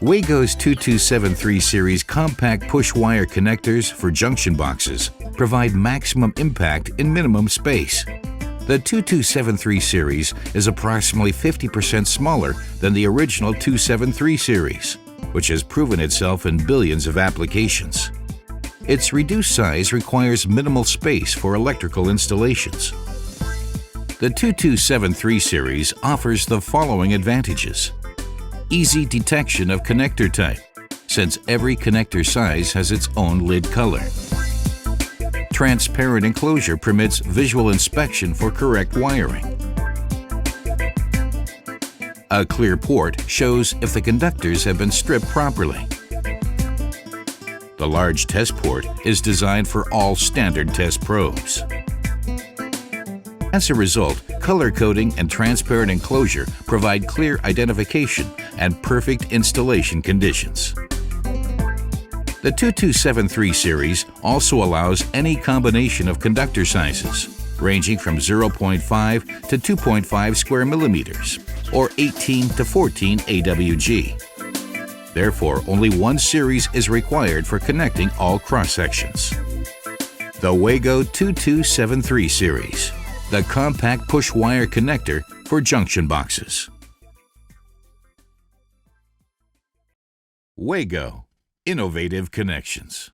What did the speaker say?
WAGO's 2273 series compact push wire connectors for junction boxes provide maximum impact in minimum space. The 2273 series is approximately 50% smaller than the original 273 series, which has proven itself in billions of applications. Its reduced size requires minimal space for electrical installations. The 2273 series offers the following advantages: easy detection of connector type, since every connector size has its own lid color. Transparent enclosure permits visual inspection for correct wiring. A clear port shows if the conductors have been stripped properly. The large test port is designed for all standard test probes. As a result, color coding and transparent enclosure provide clear identification and perfect installation conditions. The 2273 series also allows any combination of conductor sizes, ranging from 0.5 to 2.5 square millimeters, or 18 to 14 AWG. Therefore, only one series is required for connecting all cross-sections. The WAGO 2273 series, the compact push wire connector for junction boxes. WAGO, innovative connections.